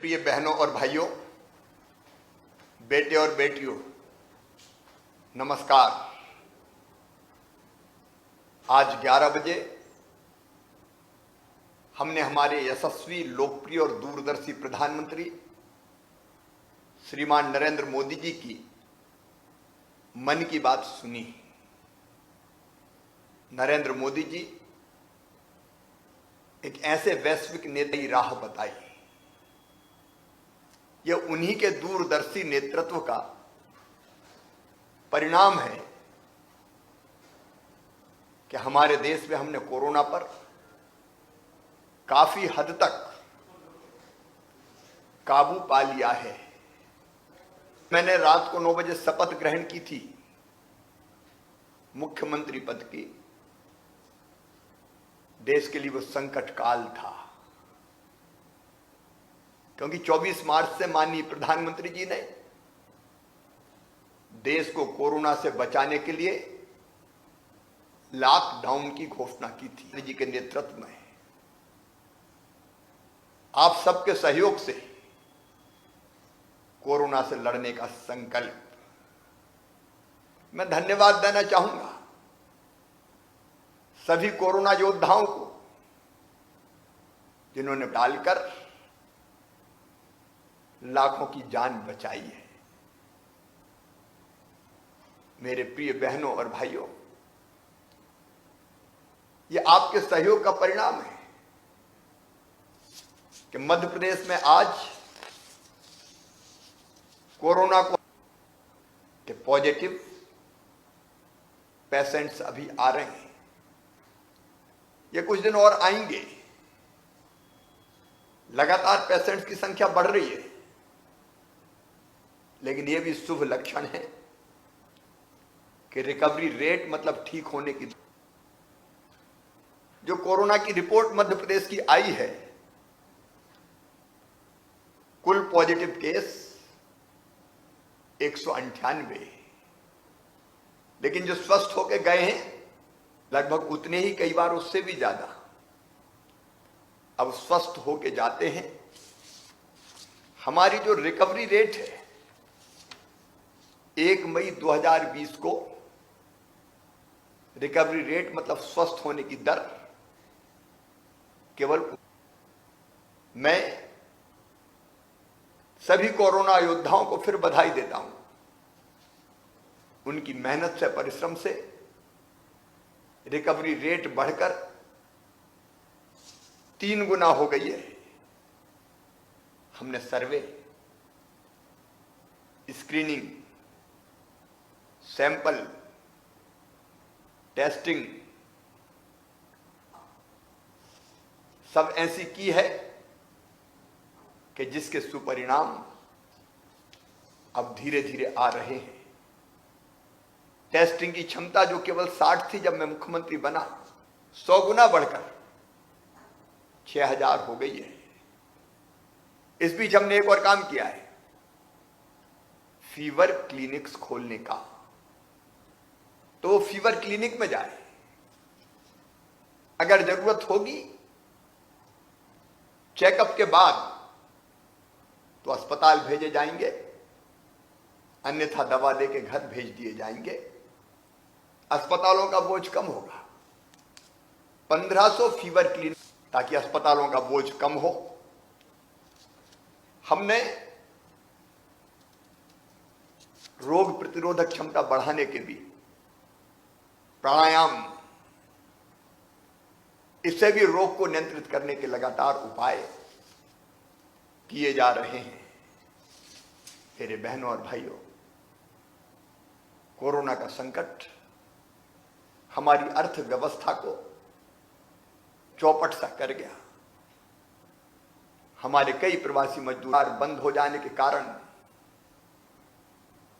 प्रिय बहनों और भाइयों, बेटे और बेटियों, नमस्कार। आज 11 बजे हमने हमारे यशस्वी, लोकप्रिय और दूरदर्शी प्रधानमंत्री श्रीमान नरेंद्र मोदी जी की मन की बात सुनी। नरेंद्र मोदी जी एक ऐसे वैश्विक नेता की राह बताई। यह उन्हीं के दूरदर्शी नेतृत्व का परिणाम है कि हमारे देश में हमने कोरोना पर काफी हद तक काबू पा लिया है। मैंने रात को 9 बजे शपथ ग्रहण की थी मुख्यमंत्री पद की। देश के लिए वो संकट काल था, क्योंकि 24 मार्च से माननीय प्रधानमंत्री जी ने देश को कोरोना से बचाने के लिए लॉकडाउन की घोषणा की थी। जी के नेतृत्व में आप सबके सहयोग से कोरोना से लड़ने का संकल्प, मैं धन्यवाद देना चाहूंगा सभी कोरोना योद्धाओं को जिन्होंने डालकर लाखों की जान बचाई है। मेरे प्रिय बहनों और भाइयों, यह आपके सहयोग का परिणाम है कि मध्य प्रदेश में आज कोरोना के पॉजिटिव पेशेंट्स अभी आ रहे हैं। ये कुछ दिन और आएंगे। लगातार पेशेंट्स की संख्या बढ़ रही है, लेकिन यह भी शुभ लक्षण है कि रिकवरी रेट, मतलब ठीक होने की, जो कोरोना की रिपोर्ट मध्य प्रदेश की आई है, कुल पॉजिटिव केस 198, लेकिन जो स्वस्थ होकर गए हैं लगभग उतने ही, कई बार उससे भी ज्यादा अब स्वस्थ होकर जाते हैं। हमारी जो रिकवरी रेट है 1 मई 2020 को, रिकवरी रेट मतलब स्वस्थ होने की दर, केवल, मैं सभी कोरोना योद्धाओं को फिर बधाई देता हूं। उनकी मेहनत से, परिश्रम से रिकवरी रेट बढ़कर 3 गुना हो गई है। हमने सर्वे, स्क्रीनिंग, सैंपल टेस्टिंग सब ऐसी की है कि जिसके सुपरिणाम अब धीरे धीरे आ रहे हैं। टेस्टिंग की क्षमता जो केवल 60 थी जब मैं मुख्यमंत्री बना, 100 गुना बढ़कर 6000 हो गई है। इस बीच हमने एक और काम किया है, फीवर क्लिनिक्स खोलने का। तो फीवर क्लिनिक में जाए, अगर जरूरत होगी चेकअप के बाद तो अस्पताल भेजे जाएंगे, अन्यथा दवा देके घर भेज दिए जाएंगे। अस्पतालों का बोझ कम होगा। 1500 फीवर क्लिनिक, ताकि अस्पतालों का बोझ कम हो। हमने रोग प्रतिरोधक क्षमता बढ़ाने के लिए प्राणायाम, इससे भी रोग को नियंत्रित करने के लगातार उपाय किए जा रहे हैं। मेरे बहनों और भाइयों, कोरोना का संकट हमारी अर्थव्यवस्था को चौपट सा कर गया। हमारे कई प्रवासी मजदूर बंद हो जाने के कारण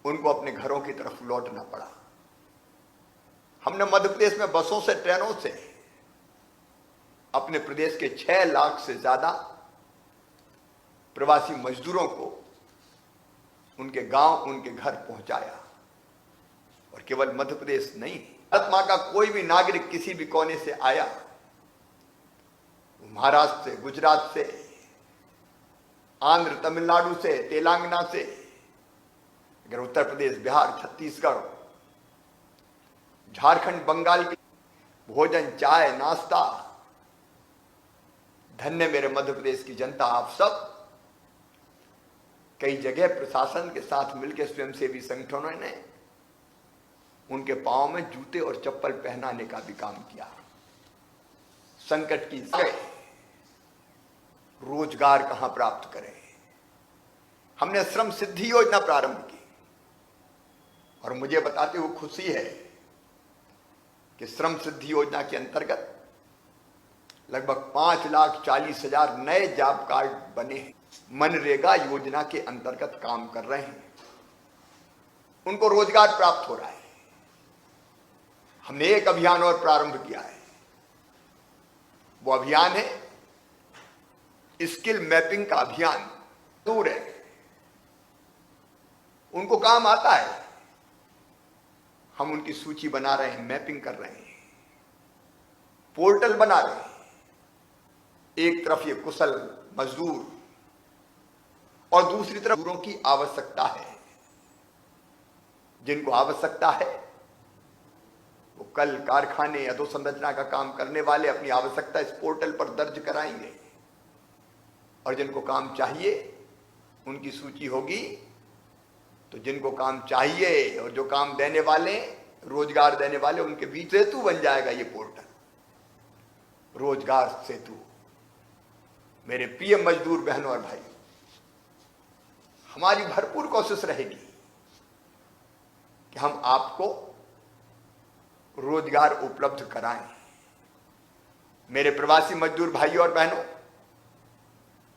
उनको अपने घरों की तरफ लौटना पड़ा। हमने मध्य प्रदेश में बसों से, ट्रेनों से अपने प्रदेश के 6 लाख से ज्यादा प्रवासी मजदूरों को उनके गांव, उनके घर पहुंचाया। और केवल मध्य प्रदेश नहीं, भारत मां का कोई भी नागरिक किसी भी कोने से आया, महाराष्ट्र से, गुजरात से, आंध्र, तमिलनाडु से, तेलंगाना से, अगर उत्तर प्रदेश, बिहार, छत्तीसगढ़, झारखंड, बंगाल की भोजन, चाय, नाश्ता, धन्य मेरे मध्य प्रदेश की जनता, आप सब। कई जगह प्रशासन के साथ मिलकर स्वयंसेवी संगठनों ने उनके पांव में जूते और चप्पल पहनाने का भी काम किया। संकट की रोजगार कहां प्राप्त करें, हमने श्रम सिद्धि योजना प्रारंभ की और मुझे बताते हुए खुशी है कि श्रम सिद्धि योजना के अंतर्गत लगभग 5,40,000 नए जॉब कार्ड बने हैं। मनरेगा योजना के अंतर्गत काम कर रहे हैं, उनको रोजगार प्राप्त हो रहा है। हमने एक अभियान और प्रारंभ किया है, वो अभियान है स्किल मैपिंग का अभियान। दूर है, उनको काम आता है, हम उनकी सूची बना रहे हैं, मैपिंग कर रहे हैं, पोर्टल बना रहे हैं। एक तरफ ये कुशल मजदूर और दूसरी तरफ मजदूरों की आवश्यकता है। जिनको आवश्यकता है वो कल कारखाने, अधोसंरचना का काम करने वाले अपनी आवश्यकता इस पोर्टल पर दर्ज कराएंगे और जिनको काम चाहिए उनकी सूची होगी। तो जिनको काम चाहिए और जो काम देने वाले, रोजगार देने वाले, उनके बीच सेतु बन जाएगा ये पोर्टल, रोजगार सेतु। मेरे प्रिय मजदूर बहनों और भाई, हमारी भरपूर कोशिश रहेगी कि हम आपको रोजगार उपलब्ध कराएं। मेरे प्रवासी मजदूर भाइयों और बहनों,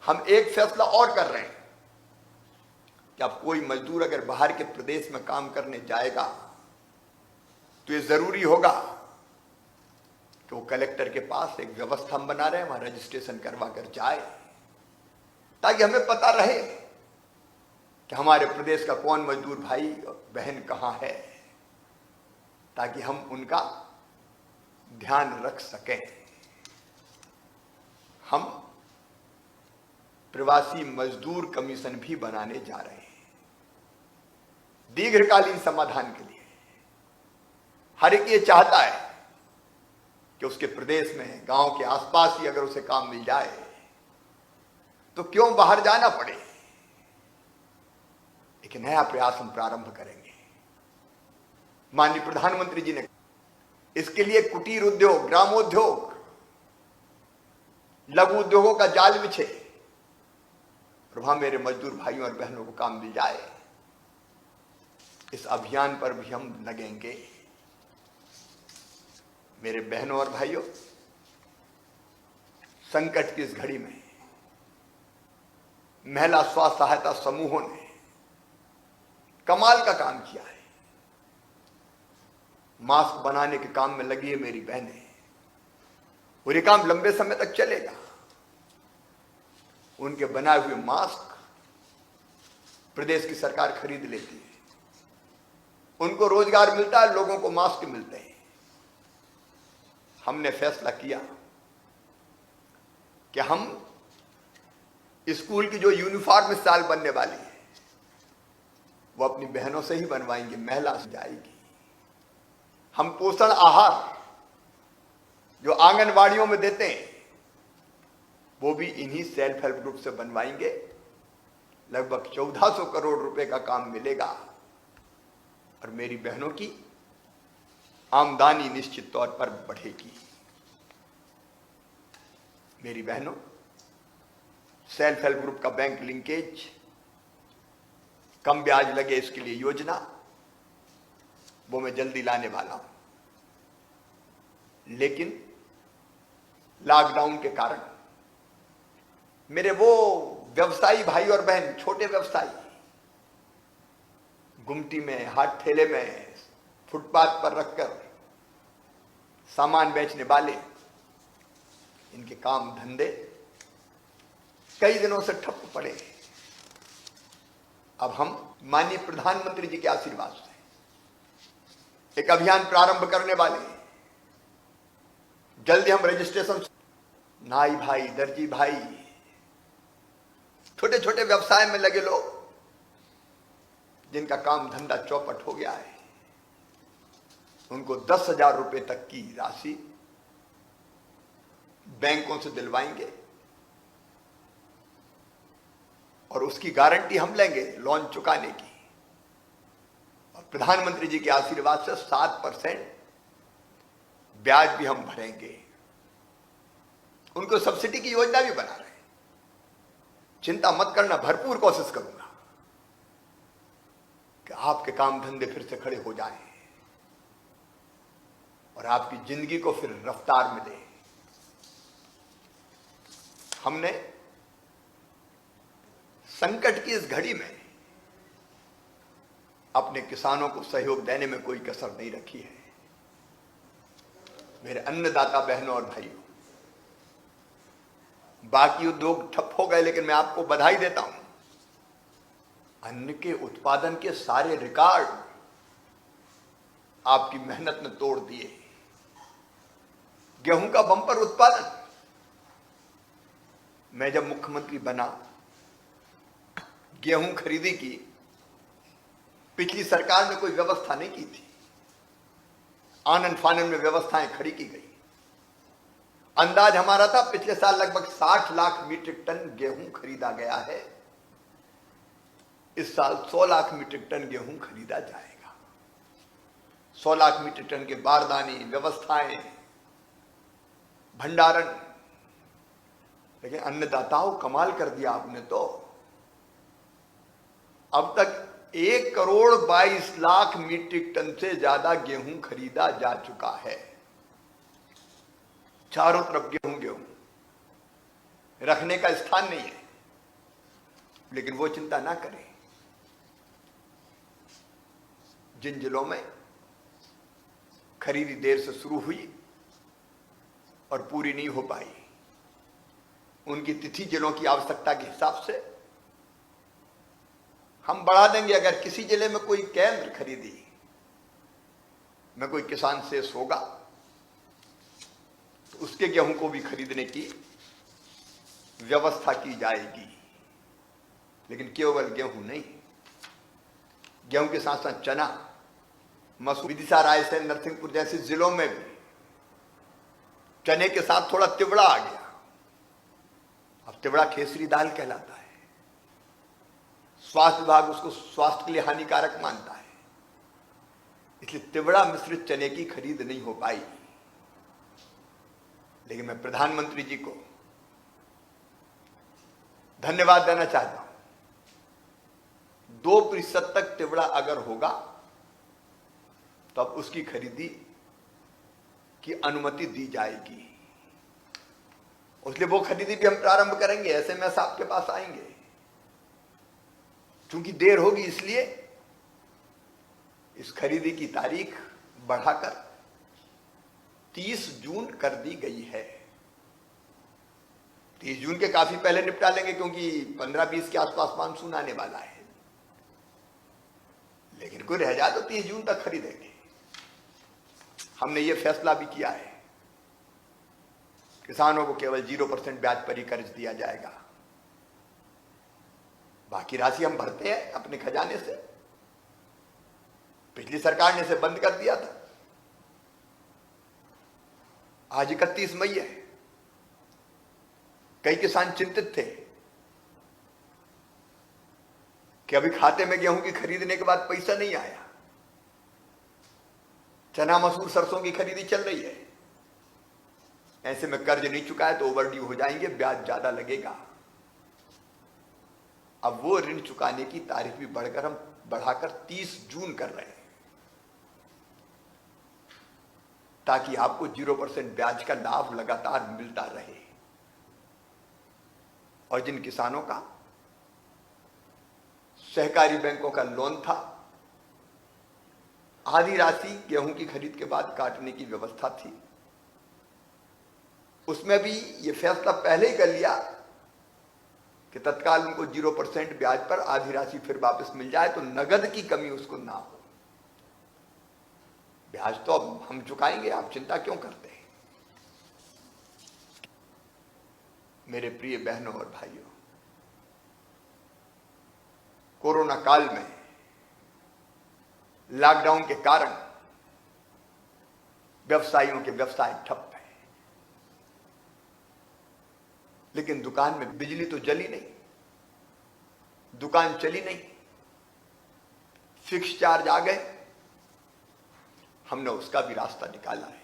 हम एक फैसला और कर रहे हैं कि अब कोई मजदूर अगर बाहर के प्रदेश में काम करने जाएगा तो ये जरूरी होगा कि वो कलेक्टर के पास एक व्यवस्था हम बना रहे हैं, वहां रजिस्ट्रेशन करवा कर जाए, ताकि हमें पता रहे कि हमारे प्रदेश का कौन मजदूर भाई और बहन कहां है, ताकि हम उनका ध्यान रख सकें। हम प्रवासी मजदूर कमीशन भी बनाने जा रहे हैं दीर्घकालीन समाधान के लिए। हर एक ये चाहता है कि उसके प्रदेश में, गांव के आसपास ही अगर उसे काम मिल जाए तो क्यों बाहर जाना पड़े। एक नया प्रयास हम प्रारंभ करेंगे। माननीय प्रधानमंत्री जी ने इसके लिए कुटीर उद्योग, ग्रामोद्योग, लघु उद्योगों का जाल बिछे और वहां मेरे मजदूर भाइयों और बहनों को काम मिल जाए। इस अभियान पर भी हम लगेंगे। मेरे बहनों और भाइयों, संकट की इस घड़ी में महिला स्व सहायता समूहों ने कमाल का काम किया है। मास्क बनाने के काम में लगी है मेरी बहनें, और ये काम लंबे समय तक चलेगा। उनके बनाए हुए मास्क प्रदेश की सरकार खरीद लेती है, उनको रोजगार मिलता है, लोगों को मास्क मिलते हैं। हमने फैसला किया कि हम स्कूल की जो यूनिफॉर्म इस साल बनने वाली है वो अपनी बहनों से ही बनवाएंगे, महिला से जाएगी। हम पोषण आहार जो आंगनवाड़ियों में देते हैं वो भी इन्हीं सेल्फ हेल्प ग्रुप से बनवाएंगे। लगभग 1400 करोड़ रुपए का काम मिलेगा और मेरी बहनों की आमदनी निश्चित तौर पर बढ़ेगी। मेरी बहनों, सेल्फ हेल्प ग्रुप का बैंक लिंकेज, कम ब्याज लगे इसके लिए योजना, वो मैं जल्दी लाने वाला हूं। लेकिन लॉकडाउन के कारण मेरे वो व्यवसायी भाई और बहन, छोटे व्यवसायी, गुमटी में, हाट ठेले में, फुटपाथ पर रखकर सामान बेचने वाले, इनके काम धंधे कई दिनों से ठप पड़े। अब हम माननीय प्रधानमंत्री जी के आशीर्वाद से एक अभियान प्रारंभ करने वाले हैं। जल्दी हम रजिस्ट्रेशन, नाई भाई, दर्जी भाई, छोटे छोटे व्यवसाय में लगे लोग जिनका काम धंधा चौपट हो गया है, उनको 10,000 रुपए तक की राशि बैंकों से दिलवाएंगे और उसकी गारंटी हम लेंगे लोन चुकाने की। और प्रधानमंत्री जी के आशीर्वाद से 7% ब्याज भी हम भरेंगे। उनको सब्सिडी की योजना भी बना रहे हैं। चिंता मत करना, भरपूर कोशिश करूंगा कि आपके काम धंधे फिर से खड़े हो जाएं और आपकी जिंदगी को फिर रफ्तार मिले। हमने संकट की इस घड़ी में अपने किसानों को सहयोग देने में कोई कसर नहीं रखी है। मेरे अन्नदाता बहनों और भाइयों, बाकी उद्योग ठप हो गए, लेकिन मैं आपको बधाई देता हूं, अन्न के उत्पादन के सारे रिकॉर्ड आपकी मेहनत ने तोड़ दिए। गेहूं का बंपर उत्पादन, मैं जब मुख्यमंत्री बना, गेहूं खरीदी की पिछली सरकार ने कोई व्यवस्था नहीं की थी। आनन फानन में व्यवस्थाएं खड़ी की गई। अंदाज हमारा था पिछले साल लगभग 60 लाख मीट्रिक टन गेहूं खरीदा गया है। इस साल 100 लाख मीट्रिक टन गेहूं खरीदा जाएगा। 100 लाख मीट्रिक टन के बारदानी, व्यवस्थाएं, भंडारण। लेकिन अन्नदाताओं, कमाल कर दिया आपने तो। अब तक 1,22,00,000 मीट्रिक टन से ज्यादा गेहूं खरीदा जा चुका है। चारों तरफ गेहूं गेहूं, रखने का स्थान नहीं है। लेकिन वो चिंता ना करें, जिन जिलों में खरीदी देर से शुरू हुई और पूरी नहीं हो पाई, उनकी तिथि जिलों की आवश्यकता के हिसाब से हम बढ़ा देंगे। अगर किसी जिले में कोई केंद्र खरीदी में कोई किसान शेष होगा तो उसके गेहूं को भी खरीदने की व्यवस्था की जाएगी। लेकिन केवल गेहूं नहीं, गेहूं के साथ साथ चना, मसूर, विदिशा, रायसेन, नरसिंहपुर जैसे जिलों में भी चने के साथ थोड़ा तिवड़ा आ गया। अब तिवड़ा केसरी दाल कहलाता है। स्वास्थ्य विभाग उसको स्वास्थ्य के लिए हानिकारक मानता है, इसलिए तिवड़ा मिश्रित चने की खरीद नहीं हो पाई। लेकिन मैं प्रधानमंत्री जी को धन्यवाद देना चाहता हूं। 2% तक तिवड़ा अगर होगा तो अब उसकी खरीदी की अनुमति दी जाएगी। इसलिए वो खरीदी भी हम प्रारंभ करेंगे। एसएमएस आपके पास आएंगे। चूंकि देर होगी, इसलिए इस खरीदी की तारीख बढ़ाकर 30 जून कर दी गई है। 30 जून के काफी पहले निपटा लेंगे, क्योंकि 15-20 के आसपास मानसून आने वाला है। लेकिन कोई रह जाए तो 30 जून तक खरीदेंगे। हमने ये फैसला भी किया है, किसानों को केवल 0% ब्याज पर ही कर्ज दिया जाएगा। बाकी राशि हम भरते हैं अपने खजाने से। पिछली सरकार ने इसे बंद कर दिया था। आज 31 मई है। कई किसान चिंतित थे कि अभी खाते में गेहूं की खरीदने के बाद पैसा नहीं आया। चना, मसूर, सरसों की खरीदी चल रही है। ऐसे में कर्ज नहीं चुकाए तो ओवरड्यू हो जाएंगे, ब्याज ज्यादा लगेगा। अब वो ऋण चुकाने की तारीख भी बढ़ाकर 30 जून कर रहे हैं, ताकि आपको 0% ब्याज का लाभ लगातार मिलता रहे। और जिन किसानों का सहकारी बैंकों का लोन था, आधी राशि गेहूं की खरीद के बाद काटने की व्यवस्था थी, उसमें भी ये फैसला पहले ही कर लिया कि तत्काल उनको 0% ब्याज पर आधी राशि फिर वापस मिल जाए, तो नगद की कमी उसको ना हो। ब्याज तो अब हम चुकाएंगे, आप चिंता क्यों करते हैं। मेरे प्रिय बहनों और भाइयों, कोरोना काल में लॉकडाउन के कारण व्यवसायियों के व्यवसाय ठप है, लेकिन दुकान में बिजली तो जली नहीं, दुकान चली नहीं, फिक्स चार्ज आ गए। हमने उसका भी रास्ता निकाला है।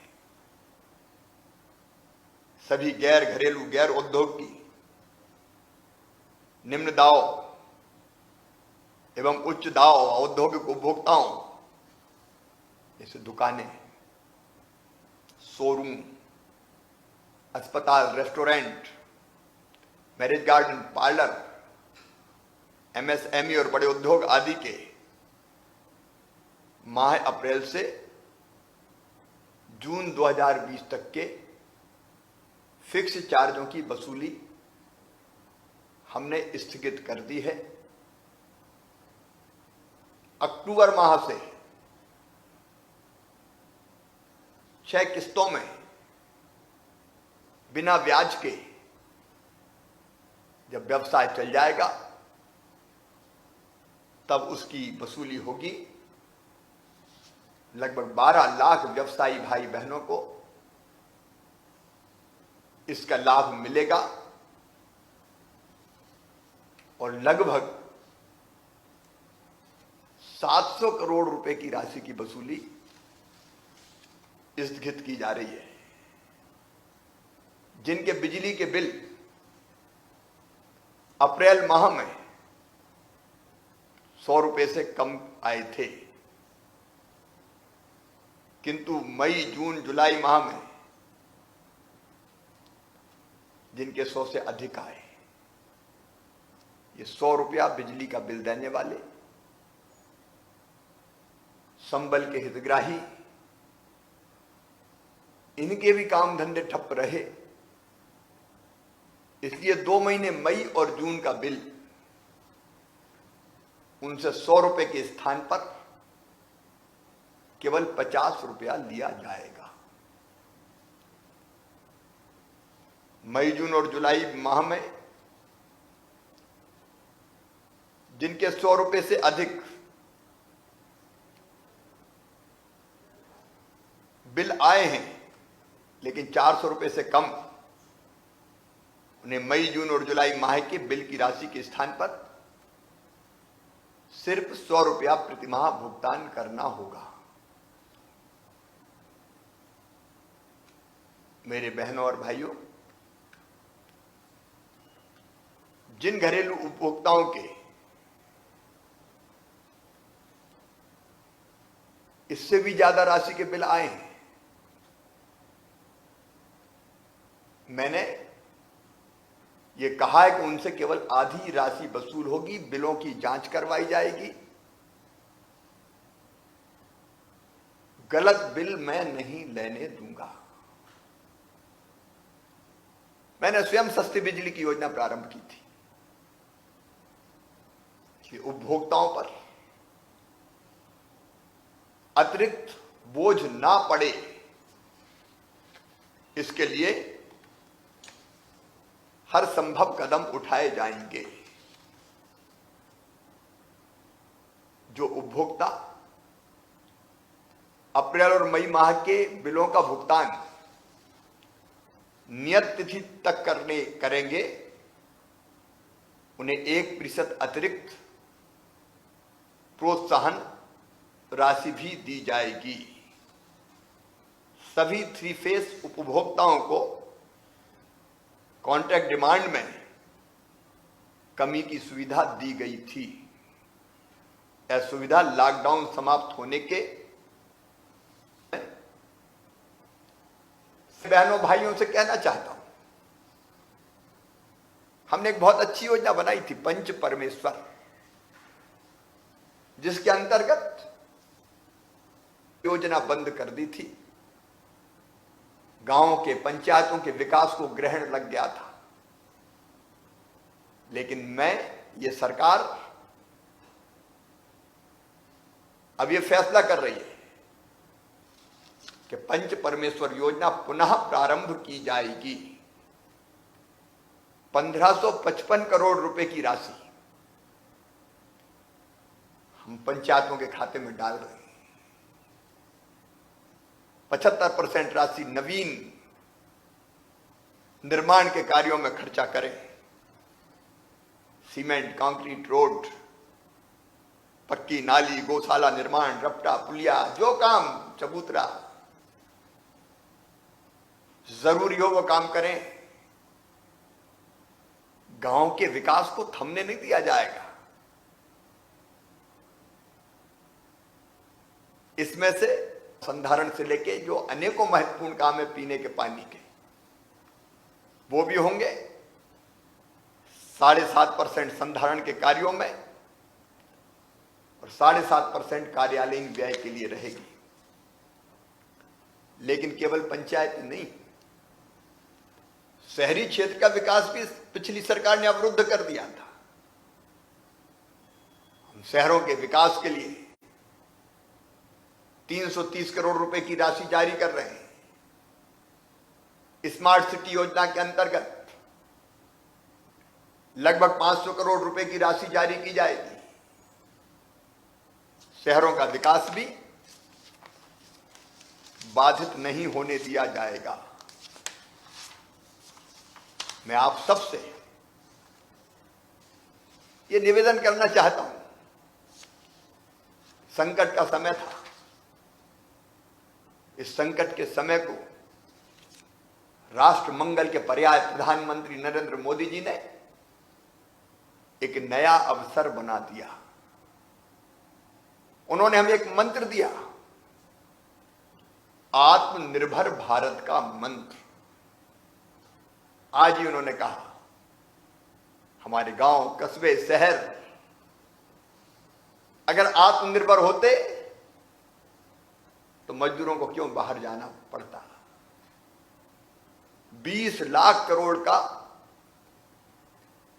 सभी गैर घरेलू गैर औद्योगिक की निम्न दाव एवं उच्च दाव औद्योगिक उपभोक्ताओं जैसे दुकानें, शोरूम, अस्पताल, restaurant, marriage garden, parlour, MSME और बड़े उद्योग आदि के माह अप्रैल से जून 2020 तक के फिक्स चार्जों की वसूली हमने स्थगित कर दी है। अक्टूबर माह से 6 किस्तों में बिना ब्याज के जब व्यवसाय चल जाएगा तब उसकी वसूली होगी। लगभग 12 लाख व्यवसायी भाई बहनों को इसका लाभ मिलेगा और लगभग 700 करोड़ रुपए की राशि की वसूली स्थगित की जा रही है। जिनके बिजली के बिल अप्रैल माह में 100 रुपए से कम आए थे, किंतु मई, जून, जुलाई माह में जिनके 100 से अधिक आए, ये 100 रुपया बिजली का बिल देने वाले, संबल के हितग्राही, इनके भी काम धंधे ठप रहे। इसलिए 2 महीने मई और जून का बिल उनसे 100 रुपए के स्थान पर केवल 50 रुपया लिया जाएगा। मई, जून और जुलाई माह में जिनके 100 रुपए से अधिक बिल आए हैं लेकिन 400 रुपए से कम, उन्हें मई, जून और जुलाई माह के बिल की राशि के स्थान पर सिर्फ 100 रुपया प्रतिमाह भुगतान करना होगा। मेरे बहनों और भाइयों, जिन घरेलू उपभोक्ताओं के इससे भी ज्यादा राशि के बिल आए हैं, मैंने ये कहा है कि उनसे केवल आधी राशि वसूल होगी, बिलों की जांच करवाई जाएगी। गलत बिल मैं नहीं लेने दूंगा। मैंने स्वयं सस्ती बिजली की योजना प्रारंभ की थी कि उपभोक्ताओं पर अतिरिक्त बोझ ना पड़े, इसके लिए हर संभव कदम उठाए जाएंगे। जो उपभोक्ता अप्रैल और मई माह के बिलों का भुगतान नियत तिथि तक करेंगे, उन्हें 1% अतिरिक्त प्रोत्साहन राशि भी दी जाएगी। सभी 3 फेस उपभोक्ताओं को कॉन्ट्रैक्ट डिमांड में कमी की सुविधा दी गई थी। यह सुविधा लॉकडाउन समाप्त होने के बहनों भाइयों से कहना चाहता हूं, हमने एक बहुत अच्छी योजना बनाई थी, पंच परमेश्वर, जिसके अंतर्गत योजना बंद कर दी थी। गांवों के, पंचायतों के विकास को ग्रहण लग गया था, लेकिन ये सरकार अब ये फैसला कर रही है कि पंच परमेश्वर योजना पुनः प्रारंभ की जाएगी। 1555 करोड़ रुपए की राशि हम पंचायतों के खाते में डाल रहे हैं। 75% राशि नवीन निर्माण के कार्यों में खर्चा करें। सीमेंट, कंक्रीट, रोड, पक्की नाली, गौशाला निर्माण, रपटा, पुलिया, जो काम, चबूतरा जरूरी हो वो काम करें। गांव के विकास को थमने नहीं दिया जाएगा। इसमें से संधारण से लेके जो अनेकों महत्वपूर्ण काम है पीने के पानी के, वो भी होंगे। 7.5% संधारण के कार्यों में और 7.5% कार्यालयीन व्यय के लिए रहेगी। लेकिन केवल पंचायत नहीं, शहरी क्षेत्र का विकास भी पिछली सरकार ने अवरुद्ध कर दिया था। हम शहरों के विकास के लिए 330 करोड़ रुपए की राशि जारी कर रहे हैं। स्मार्ट सिटी योजना के अंतर्गत लगभग 500 करोड़ रुपए की राशि जारी की जाएगी। शहरों का विकास भी बाधित नहीं होने दिया जाएगा। मैं आप सबसे ये निवेदन करना चाहता हूं, संकट का समय था। इस संकट के समय को राष्ट्र मंगल के पर्याय प्रधानमंत्री नरेंद्र मोदी जी ने एक नया अवसर बना दिया। उन्होंने हमें एक मंत्र दिया, आत्मनिर्भर भारत का मंत्र। आज ही उन्होंने कहा, हमारे गांव, कस्बे, शहर अगर आत्मनिर्भर होते तो मजदूरों को क्यों बाहर जाना पड़ता। 20 लाख करोड़ का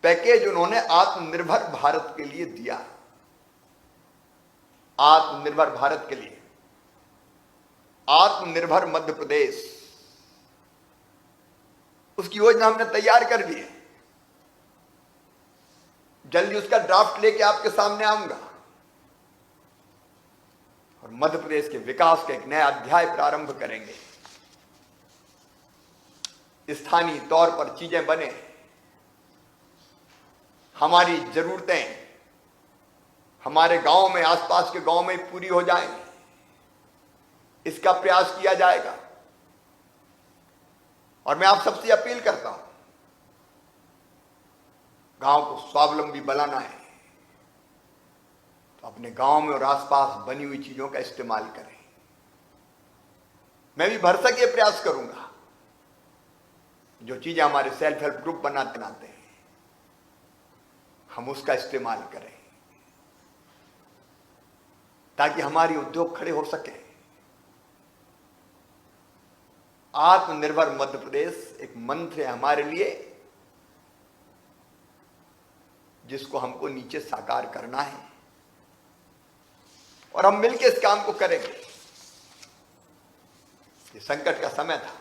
पैकेज उन्होंने आत्मनिर्भर भारत के लिए दिया। आत्मनिर्भर भारत के लिए आत्मनिर्भर मध्य प्रदेश, उसकी योजना हमने तैयार कर ली है। जल्दी उसका ड्राफ्ट लेके आपके सामने आऊंगा और मध्य प्रदेश के विकास का एक नया अध्याय प्रारंभ करेंगे। स्थानीय तौर पर चीजें बने, हमारी जरूरतें हमारे गांव में, आसपास के गांव में पूरी हो जाएं, इसका प्रयास किया जाएगा। और मैं आप सबसे अपील करता हूं, गांव को स्वावलंबी बनाना है तो अपने गांव में और आसपास बनी हुई चीजों का इस्तेमाल करें। मैं भी भरसक ये प्रयास करूंगा, जो चीजें हमारे सेल्फ हेल्प ग्रुप बनाते हैं हम उसका इस्तेमाल करें, ताकि हमारी उद्योग खड़े हो सके। आत्मनिर्भर मध्य प्रदेश एक मंत्र है हमारे लिए, जिसको हमको नीचे साकार करना है और हम मिलकर इस काम को करेंगे। ये संकट का समय था,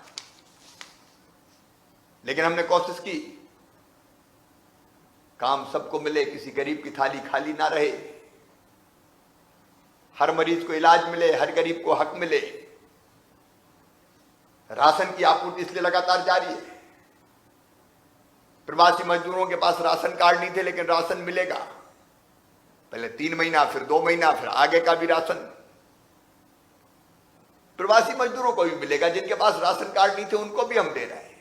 लेकिन हमने कोशिश की काम सबको मिले, किसी गरीब की थाली खाली ना रहे, हर मरीज को इलाज मिले, हर गरीब को हक मिले। राशन की आपूर्ति इसलिए लगातार जारी है। प्रवासी मजदूरों के पास राशन कार्ड नहीं थे, लेकिन राशन मिलेगा। पहले 3 महीना, फिर 2 महीना, फिर आगे का भी राशन प्रवासी मजदूरों को भी मिलेगा। जिनके पास राशन कार्ड नहीं थे उनको भी हम दे रहे हैं।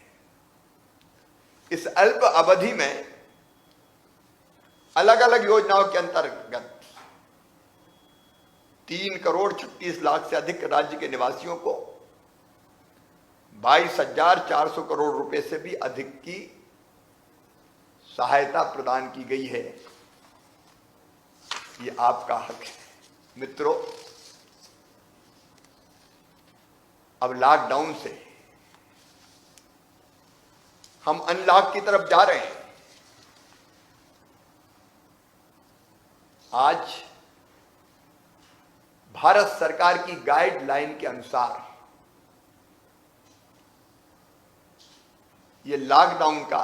इस अल्प अवधि में अलग अलग योजनाओं के अंतर्गत 3 करोड़ 36 लाख से अधिक राज्य के निवासियों को 22,400 करोड़ रुपए से भी अधिक की सहायता प्रदान की गई है। ये आपका हक है। मित्रों, अब लॉकडाउन से हम अनलॉक की तरफ जा रहे हैं। आज भारत सरकार की गाइडलाइन के अनुसार ये लॉकडाउन का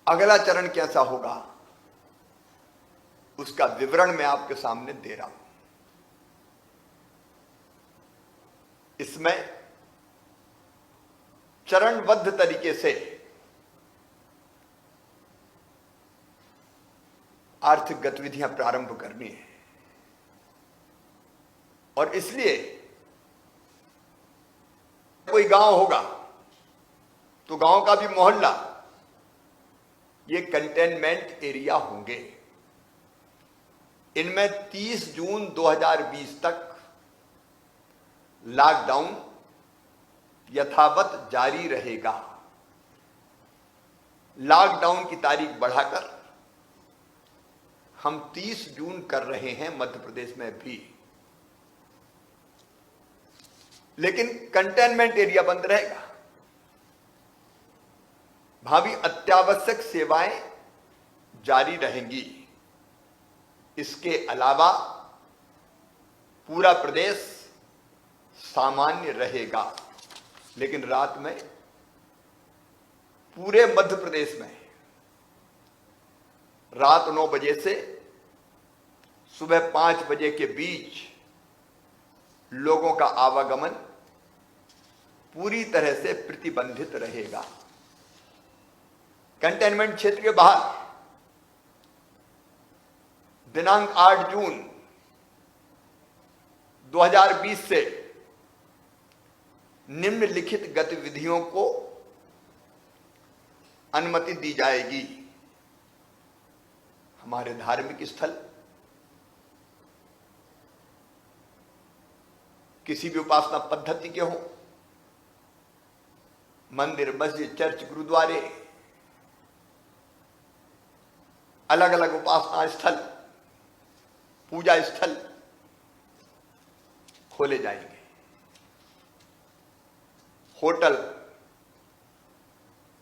अगला चरण कैसा होगा, उसका विवरण मैं आपके सामने दे रहा हूं। इसमें चरणबद्ध तरीके से आर्थिक गतिविधियां प्रारंभ करनी है और इसलिए कोई गांव होगा तो गांव का भी मोहल्ला ये कंटेनमेंट एरिया होंगे। इनमें 30 जून 2020 तक लॉकडाउन यथावत जारी रहेगा। लॉकडाउन की तारीख बढ़ाकर हम 30 जून कर रहे हैं मध्य प्रदेश में भी, लेकिन कंटेनमेंट एरिया बंद रहेगा। वहां भी अत्यावश्यक सेवाएं जारी रहेंगी। इसके अलावा पूरा प्रदेश सामान्य रहेगा, लेकिन रात में पूरे मध्य प्रदेश में रात 9 बजे से सुबह 5 बजे के बीच लोगों का आवागमन पूरी तरह से प्रतिबंधित रहेगा। कंटेनमेंट क्षेत्र के बाहर दिनांक 8 जून 2020 से निम्नलिखित गतिविधियों को अनुमति दी जाएगी। हमारे धार्मिक स्थल, किसी भी उपासना पद्धति के हों, मंदिर, मस्जिद, चर्च, गुरुद्वारे, अलग अलग उपासना स्थल, पूजा स्थल खोले जाएंगे। होटल,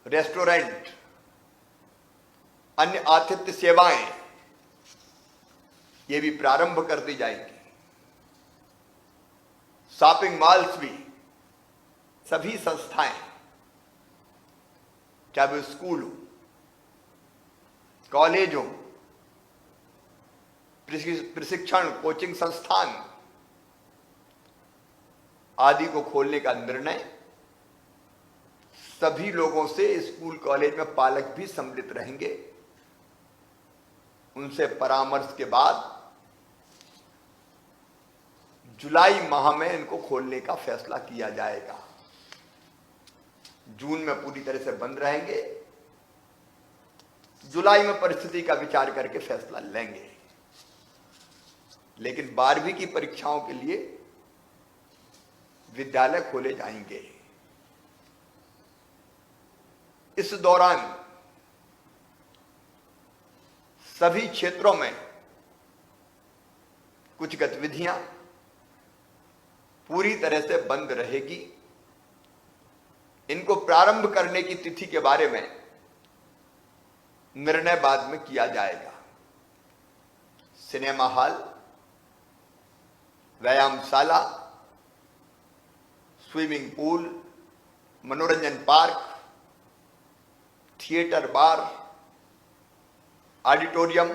रेस्टोरेंट, अन्य आतिथ्य सेवाएं ये भी प्रारंभ कर दी जाएंगी। शॉपिंग मॉल्स भी, सभी संस्थाएं, चाहे वो स्कूल हो, कॉलेज हो, प्रशिक्षण कोचिंग संस्थान आदि को खोलने का निर्णय सभी लोगों से, स्कूल कॉलेज में पालक भी सम्मिलित रहेंगे। उनसे परामर्श के बाद जुलाई माह में इनको खोलने का फैसला किया जाएगा। जून में पूरी तरह से बंद रहेंगे, जुलाई में परिस्थिति का विचार करके फैसला लेंगे। लेकिन 12वीं की परीक्षाओं के लिए विद्यालय खोले जाएंगे। इस दौरान सभी क्षेत्रों में कुछ गतिविधियां पूरी तरह से बंद रहेगी। इनको प्रारंभ करने की तिथि के बारे में निर्णय बाद में किया जाएगा। सिनेमा हॉल, व्यायामशाला, स्विमिंग पूल, मनोरंजन पार्क, थिएटर, बार, ऑडिटोरियम,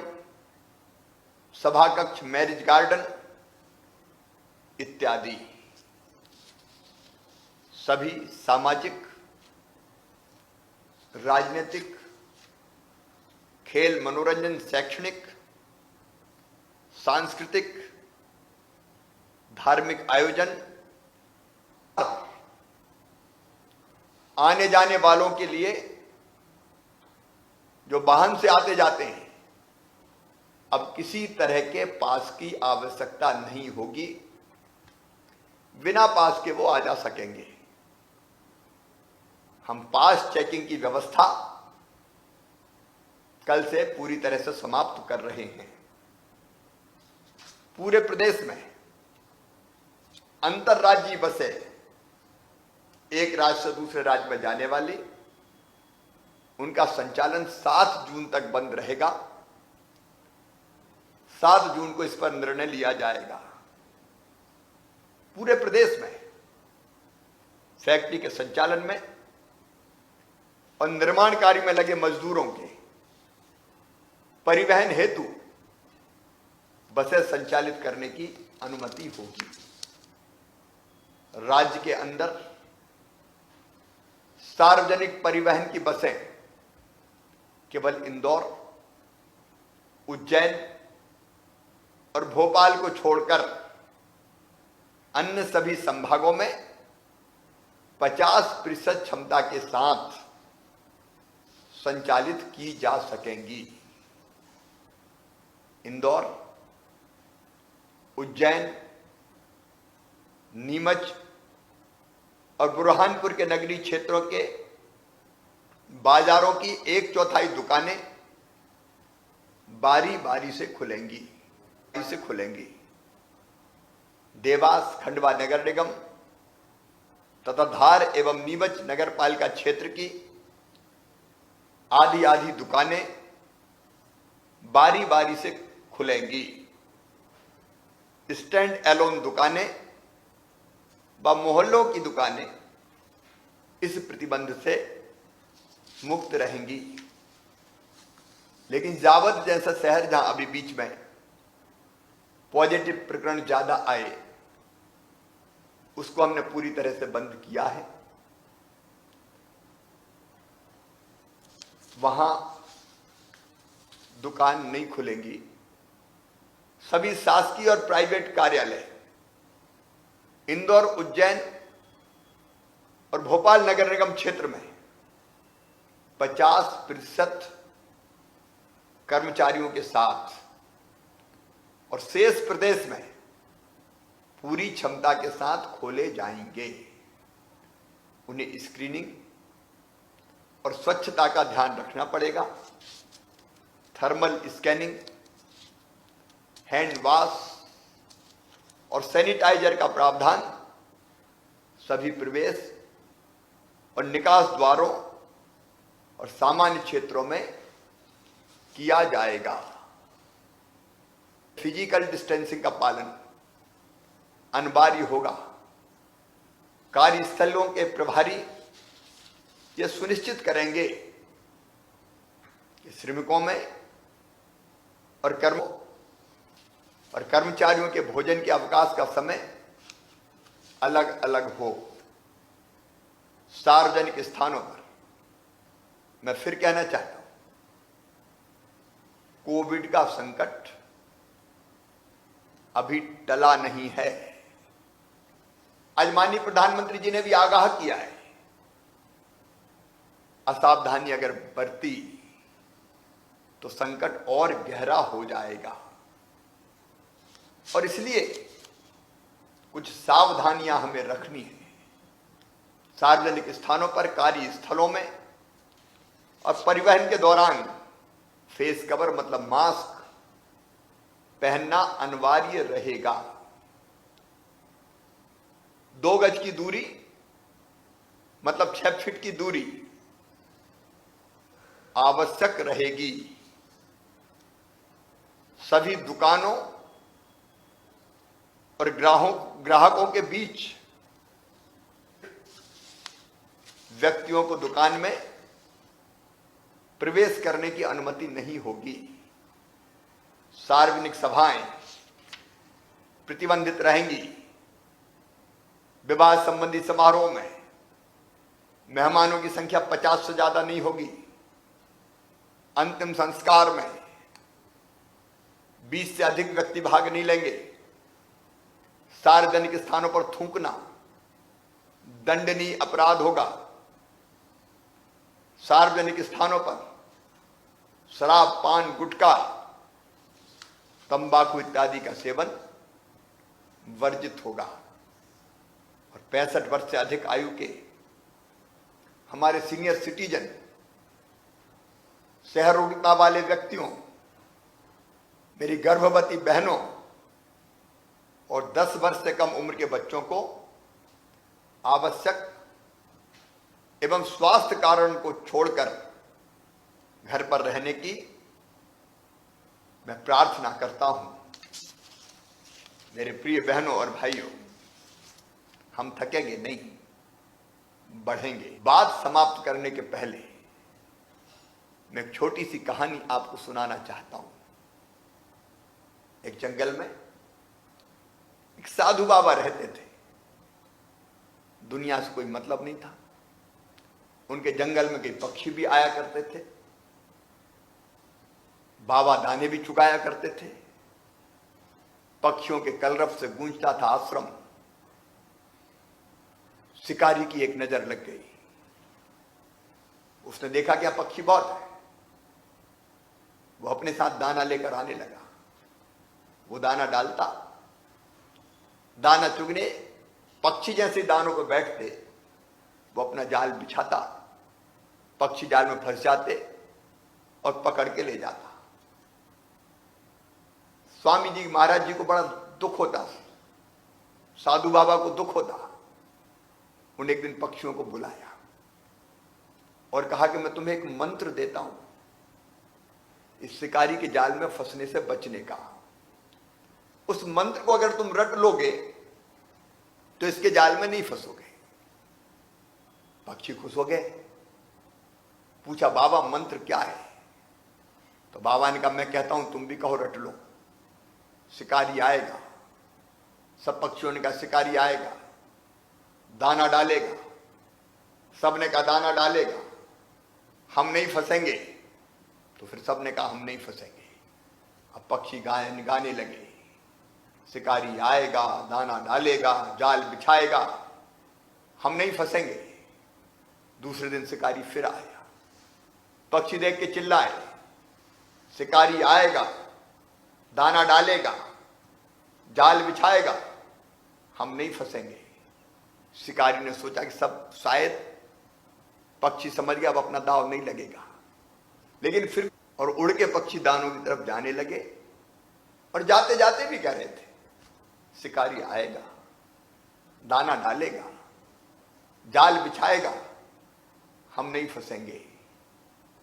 सभा कक्ष, मैरिज गार्डन इत्यादि सभी सामाजिक, राजनीतिक, खेल, मनोरंजन, शैक्षणिक, सांस्कृतिक, धार्मिक आयोजन, आने जाने वालों के लिए जो वाहन से आते जाते हैं, अब किसी तरह के पास की आवश्यकता नहीं होगी। बिना पास के वो आ जा सकेंगे। हम पास चेकिंग की व्यवस्था कल से पूरी तरह से समाप्त कर रहे हैं। पूरे प्रदेश में अंतर्राज्यीय बसें एक राज्य से दूसरे राज्य में जाने वाली, उनका संचालन 7 जून तक बंद रहेगा। 7 जून को इस पर निर्णय लिया जाएगा। पूरे प्रदेश में फैक्ट्री के संचालन में और निर्माण कार्य में लगे मजदूरों के परिवहन हेतु बसें संचालित करने की अनुमति होगी। राज्य के अंदर सार्वजनिक परिवहन की बसें केवल इंदौर, उज्जैन और भोपाल को छोड़कर अन्य सभी संभागों में 50% क्षमता के साथ संचालित की जा सकेंगी। इंदौर, उज्जैन, नीमच और बुरहानपुर के नगरीय क्षेत्रों के बाजारों की 1/4 दुकानें बारी बारी से खुलेंगी। देवास, खंडवा नगर निगम तथा धार एवं नीमच नगर पालिका क्षेत्र की आधी दुकानें बारी बारी से खुलेंगी। स्टैंड एलोन दुकानें व मोहल्लों की दुकानें इस प्रतिबंध से मुक्त रहेंगी। लेकिन जावद जैसा शहर जहां अभी बीच में पॉजिटिव प्रकरण ज्यादा आए, उसको हमने पूरी तरह से बंद किया है। वहां दुकान नहीं खुलेंगी। सभी शासकीय और प्राइवेट कार्यालय इंदौर, उज्जैन और भोपाल नगर निगम क्षेत्र में 50% कर्मचारियों के साथ और शेष प्रदेश में पूरी क्षमता के साथ खोले जाएंगे। उन्हें स्क्रीनिंग और स्वच्छता का ध्यान रखना पड़ेगा। थर्मल स्कैनिंग, हैंड वॉश और सैनिटाइजर का प्रावधान सभी प्रवेश और निकास द्वारों और सामान्य क्षेत्रों में किया जाएगा। फिजिकल डिस्टेंसिंग का पालन अनिवार्य होगा। कार्यस्थलों के प्रभारी यह सुनिश्चित करेंगे कि श्रमिकों में और कर्मचारियों के भोजन के अवकाश का समय अलग अलग हो। सार्वजनिक स्थानों पर मैं फिर कहना चाहता हूं, कोविड का संकट अभी टला नहीं है। आज माननीय प्रधानमंत्री जी ने भी आगाह किया है, असावधानी अगर बरती तो संकट और गहरा हो जाएगा और इसलिए कुछ सावधानियां हमें रखनी है। सार्वजनिक स्थानों पर, कार्यस्थलों में और परिवहन के दौरान फेस कवर मतलब मास्क पहनना अनिवार्य रहेगा। 2 गज की दूरी मतलब 6 फीट की दूरी आवश्यक रहेगी। सभी दुकानों और ग्राहकों के बीच व्यक्तियों को दुकान में प्रवेश करने की अनुमति नहीं होगी। सार्वजनिक सभाएं प्रतिबंधित रहेंगी। विवाह संबंधी समारोह में मेहमानों की संख्या 50 से ज्यादा नहीं होगी। अंतिम संस्कार में 20 से अधिक व्यक्ति भाग नहीं लेंगे। सार्वजनिक स्थानों पर थूकना दंडनीय अपराध होगा। सार्वजनिक स्थानों पर शराब, पान, गुटखा, तंबाकू इत्यादि का सेवन वर्जित होगा। और 65 वर्ष से अधिक आयु के हमारे सीनियर सिटीजन, सहरोगिता वाले व्यक्तियों, मेरी गर्भवती बहनों और 10 वर्ष से कम उम्र के बच्चों को आवश्यक एवं स्वास्थ्य कारण को छोड़कर घर पर रहने की मैं प्रार्थना करता हूं। मेरे प्रिय बहनों और भाइयों, हम थकेंगे नहीं, बढ़ेंगे। बात समाप्त करने के पहले मैं एक छोटी सी कहानी आपको सुनाना चाहता हूं। एक जंगल में एक साधु बाबा रहते थे। दुनिया से कोई मतलब नहीं था। उनके जंगल में कई पक्षी भी आया करते थे। बाबा दाने भी चुकाया करते थे। पक्षियों के कलरव से गूंजता था आश्रम। शिकारी की एक नजर लग गई। उसने देखा कि यहां पक्षी बहुत है। वो अपने साथ दाना लेकर आने लगा। वो दाना डालता, दाना चुगने पक्षी जैसे दानों पर बैठते, वो अपना जाल बिछाता, पक्षी जाल में फंस जाते और पकड़ के ले जाता। स्वामी जी महाराज जी को बड़ा दुख होता, साधु बाबा को दुख होता। उन्हें एक दिन पक्षियों को बुलाया और कहा कि मैं तुम्हें एक मंत्र देता हूं इस शिकारी के जाल में फंसने से बचने का। उस मंत्र को अगर तुम रट लोगे तो इसके जाल में नहीं फंसोगे। पक्षी खुश हो गए। पूछा, बाबा मंत्र क्या है? तो बाबा ने कहा, मैं कहता हूं तुम भी कहो, रट लो। शिकारी आएगा। सब पक्षियों ने कहा शिकारी आएगा, दाना डालेगा। सबने कहा दाना डालेगा, हम नहीं फंसेंगे। तो फिर सबने कहा हम नहीं फंसेंगे। अब पक्षी गाने लगे, शिकारी आएगा, दाना डालेगा, जाल बिछाएगा, हम नहीं फंसेंगे। दूसरे दिन शिकारी फिर आया। पक्षी देख के चिल्लाए, शिकारी आएगा, दाना डालेगा, जाल बिछाएगा, हम नहीं फंसेंगे। शिकारी ने सोचा कि सब शायद पक्षी समझ गया, अब अपना दाव नहीं लगेगा। लेकिन फिर और उड़ के पक्षी दानों की तरफ जाने लगे और जाते जाते भी कह रहे थे शिकारी आएगा, दाना डालेगा, जाल बिछाएगा, हम नहीं फंसेंगे।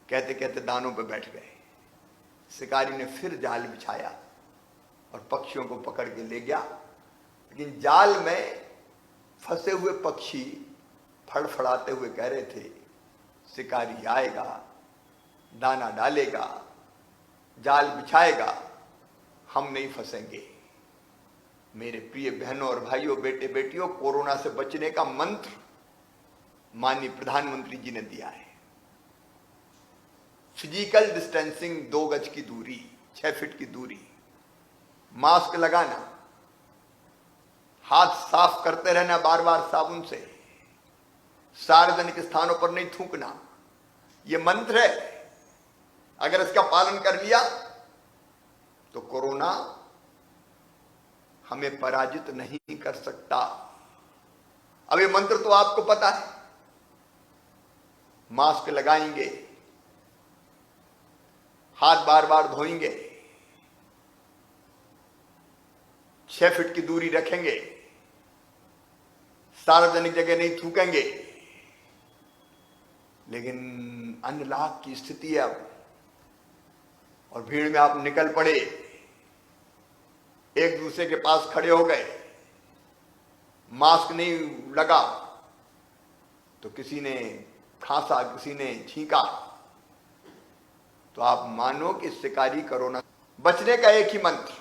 कहते कहते दानों पे बैठ गए। शिकारी ने फिर जाल बिछाया और पक्षियों को पकड़ के ले गया। लेकिन जाल में फंसे हुए पक्षी फड़फड़ाते हुए कह रहे थे शिकारी आएगा, दाना डालेगा, जाल बिछाएगा, हम नहीं फंसेंगे। मेरे प्रिय बहनों और भाइयों, बेटे बेटियों, कोरोना से बचने का मंत्र माननीय प्रधानमंत्री जी ने दिया है। फिजिकल डिस्टेंसिंग, 2 गज की दूरी, 6 फीट की दूरी, मास्क लगाना, हाथ साफ करते रहना बार बार साबुन से, सार्वजनिक स्थानों पर नहीं थूकना, यह मंत्र है। अगर इसका पालन कर लिया तो कोरोना हमें पराजित नहीं कर सकता। अब ये मंत्र तो आपको पता है। मास्क लगाएंगे, हाथ बार बार धोएंगे, 6 फीट की दूरी रखेंगे, सार्वजनिक जगह नहीं थूकेंगे। लेकिन अनलॉक की स्थिति है अब, और भीड़ में आप निकल पड़े, एक दूसरे के पास खड़े हो गए, मास्क नहीं लगा तो किसी ने खांसा, किसी ने छींका, तो आप मानो कि शिकारी कोरोना बचने का एक ही मंत्र,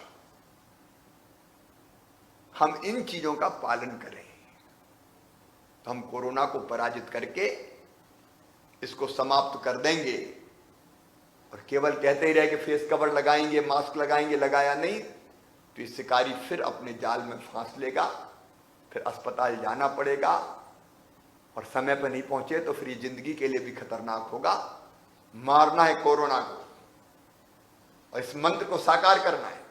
हम इन चीजों का पालन करें तो हम कोरोना को पराजित करके इसको समाप्त कर देंगे। और केवल कहते ही रहे कि फेस कवर लगाएंगे, मास्क लगाएंगे, लगाया नहीं तो ये शिकारी फिर अपने जाल में फांस लेगा, फिर अस्पताल जाना पड़ेगा, और समय पर नहीं पहुंचे तो फिर ये जिंदगी के लिए भी खतरनाक होगा। मारना है कोरोना को, और इस मंत्र को साकार करना है।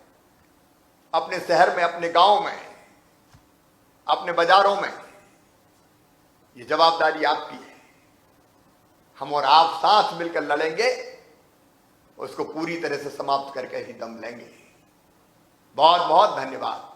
अपने शहर में, अपने गांव में, अपने बाजारों में, ये जवाबदारी आपकी है। हम और आप साथ मिलकर लड़ेंगे, उसको पूरी तरह से समाप्त करके ही दम लेंगे। बहुत बहुत धन्यवाद।